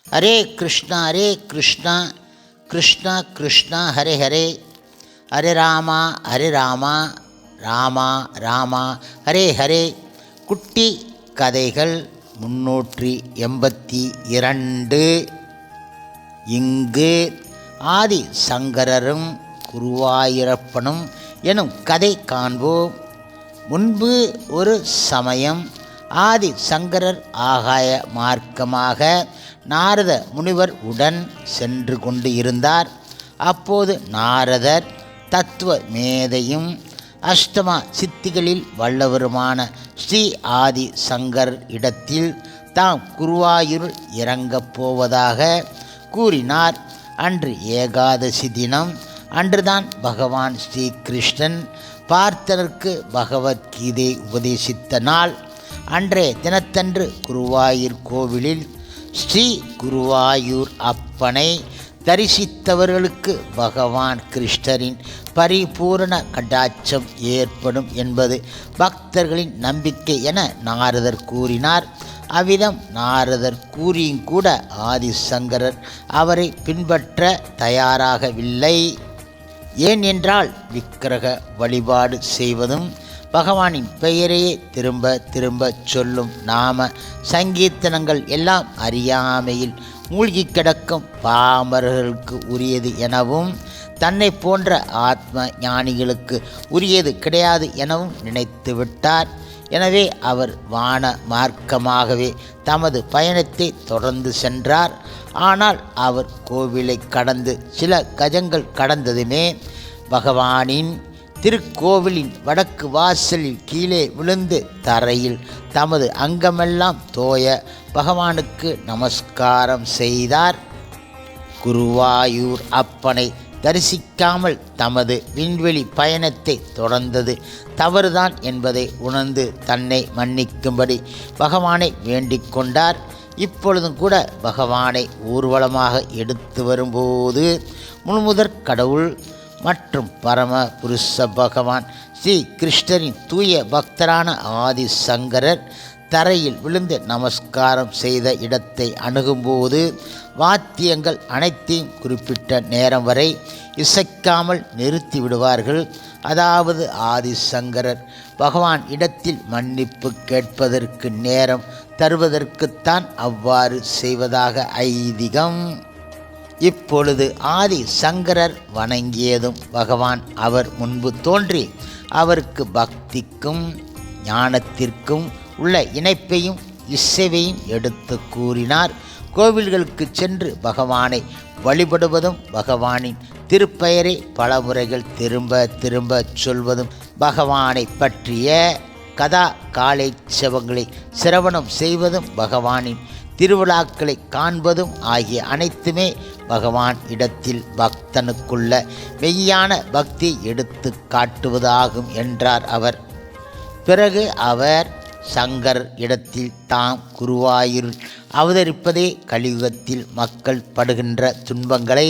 ஹரே கிருஷ்ணா கிருஷ்ணா கிருஷ்ணா ஹரே ஹரே, ஹரே ராமா ராமா ராமா ஹரே ஹரே. குட்டி கதைகள் 382. இங்கு ஆதி சங்கரரும் குருவாயூரப்பனும் எனும் கதை காண்போம். முன்பு ஒரு சமயம் ஆதி சங்கரர் ஆகாய மார்க்கமாக நாரத முனிவர் உடன் சென்று கொண்டு இருந்தார். அப்போது நாரதர் தத்துவ மேதையும் அஷ்டமா சித்திகளில் வல்லவருமான ஸ்ரீ ஆதி சங்கர் இடத்தில் தாம் குருவாயூர் இறங்கப் போவதாக கூறினார். அன்று ஏகாதசி தினம். அன்றுதான் பகவான் ஸ்ரீ கிருஷ்ணன் பார்த்தருக்கு பகவத்கீதை உபதேசித்த நாள். அன்றைய தினத்தன்று குருவாயூர் கோவிலில் ஸ்ரீ குருவாயூர் அப்பனை தரிசித்தவர்களுக்கு பகவான் கிருஷ்ணரின் பரிபூரண கடாட்சம் ஏற்படும் என்பது பக்தர்களின் நம்பிக்கை என நாரதர் கூறினார். அவ்விதம் நாரதர் கூறியும் கூட ஆதிசங்கரர் அவரை பின்பற்ற தயாராகவில்லை. ஏன் என்றால் விக்கிரக வழிபாடு செய்வதும் பகவானின் பெயரையே திரும்ப திரும்ப சொல்லும் நாம சங்கீர்த்தனங்கள் எல்லாம் அறியாமையில் மூழ்கி கிடக்கும் பாமரர்களுக்கு உரியது எனவும் தன்னை போன்ற ஆத்ம ஞானிகளுக்கு உரியது கிடையாது எனவும் நினைத்து விட்டார். எனவே அவர் வான மார்க்கமாகவே தமது பயணத்தை தொடர்ந்து சென்றார். ஆனால் அவர் கோவிலை கடந்து சில கஜங்கள் கடந்ததுமே பகவானின் திருக்கோவிலின் வடக்கு வாசலில் கீழே விழுந்து தரையில் தமது அங்கமெல்லாம் தோய பகவானுக்கு நமஸ்காரம் செய்தார். குருவாயூர் அப்பனை தரிசிக்காமல் தமது விண்வெளி பயணத்தை தொடர்ந்தது தவறுதான் என்பதை உணர்ந்து தன்னை மன்னிக்கும்படி பகவானை வேண்டிக் கொண்டார். இப்பொழுதும் கூட பகவானை ஊர்வலமாக எடுத்து வரும்போது முழுமுதற் கடவுள் மற்றும் பரம புருஷ பகவான் ஸ்ரீ கிருஷ்ணரின் தூய பக்தரான ஆதி சங்கரர் தரையில் விழுந்து நமஸ்காரம் செய்த இடத்தை அணுகும்போது வாத்தியங்கள் அனைத்தையும் குறிப்பிட்ட நேரம் வரை இசைக்காமல் நிறுத்தி விடுவார்கள். அதாவது ஆதிசங்கரர் பகவான் இடத்தில் மன்னிப்பு கேட்பதற்கு நேரம் தருவதற்குத்தான் அவ்வாறு செய்வதாக ஐதீகம். இப்பொழுது ஆதி சங்கரர் வணங்கியதும் பகவான் அவர் முன்பு தோன்றி அவருக்கு பக்திக்கும் ஞானத்திற்கும் உள்ள இணைப்பையும் இசைவையும் எடுத்து கூறினார். கோவில்களுக்கு சென்று பகவானை வழிபடுவதும் பகவானின் திருப்பெயரை பல முறைகள் திரும்ப திரும்ப சொல்வதும் பகவானை பற்றிய கதா காலைச்சவங்களை சிரவணம் செய்வதும் பகவானின் திருவிழாக்களை காண்பதும் ஆகிய அனைத்துமே பகவான் இடத்தில் பக்தனுக்குள்ள மெய்யான பக்தி எடுத்து காட்டுவதாகும் என்றார் அவர். பிறகு அவர் சங்கர் இடத்தில் தாம் குருவாயூர் அவதரிப்பதே கலியுகத்தில் மக்கள் படுகின்ற துன்பங்களை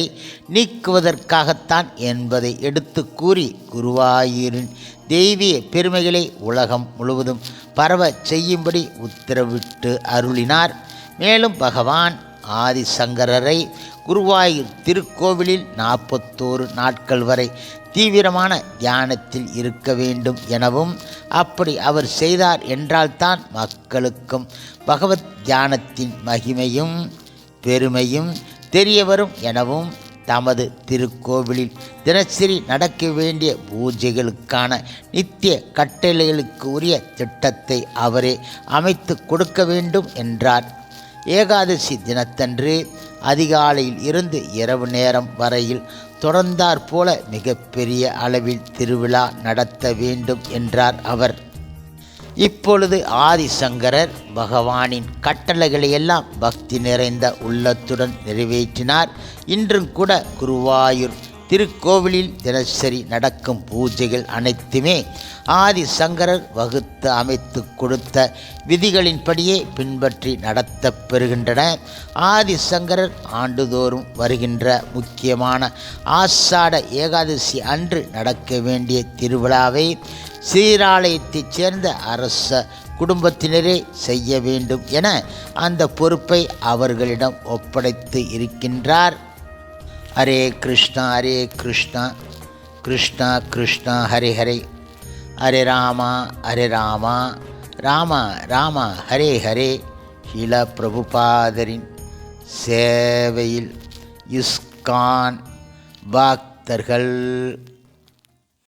நீக்குவதற்காகத்தான் என்பதை எடுத்து கூறி குருவாயூரின் தெய்வீக பெருமைகளை உலகம் முழுவதும் பரவ செய்யும்படி உத்தரவிட்டு அருளினார். மேலும் பகவான் ஆதிசங்கரரை குருவாயூர் திருக்கோவிலில் 41 நாட்கள் வரை தீவிரமான தியானத்தில் இருக்க வேண்டும் எனவும் அப்படி அவர் செய்தார் என்றால்தான் மக்களுக்கும் பகவத் தியானத்தின் மகிமையும் பெருமையும் தெரியவரும் எனவும் தமது திருக்கோவிலில் தினசரி நடக்க வேண்டிய பூஜைகளுக்கான நித்திய கட்டளைகளுக்கு உரிய திட்டத்தை அவரே அமைத்து கொடுக்க வேண்டும் என்றார். ஏகாதசி தினத்தன்று அதிகாலையில் இருந்து இரவு நேரம் வரையில் தொடர்ந்தாற் போல மிகப்பெரிய அளவில் திருவிழா நடத்த வேண்டும் என்றார் அவர். இப்பொழுது ஆதிசங்கரர் பகவானின் கட்டளைகளையெல்லாம் பக்தி நிறைந்த உள்ளத்துடன் நிறைவேற்றினார். இன்றும் கூட குருவாயூர் திருக்கோவிலில் தினசரி நடக்கும் பூஜைகள் அனைத்துமே ஆதிசங்கரர் வகுத்து அமைத்து கொடுத்த விதிகளின்படியே பின்பற்றி நடத்தப் பெறுகின்றன. ஆதிசங்கரர் ஆண்டுதோறும் வருகின்ற முக்கியமான ஆஷாட ஏகாதசி அன்று நடக்க வேண்டிய திருவிழாவை ஸ்ரீராலயத்தைச் சேர்ந்த அரச குடும்பத்தினரே செய்ய வேண்டும் என அந்த பொறுப்பை அவர்களிடம் ஒப்படைத்து இருக்கின்றார். ஹரே கிருஷ்ணா கிருஷ்ணா கிருஷ்ணா ஹரே ஹரே, ஹரே ராமா ராம ராம ஹரே ஹரே. ஷீல பிரபுபாதரின் சேவையில் இஸ்கான் பக்தர்கள்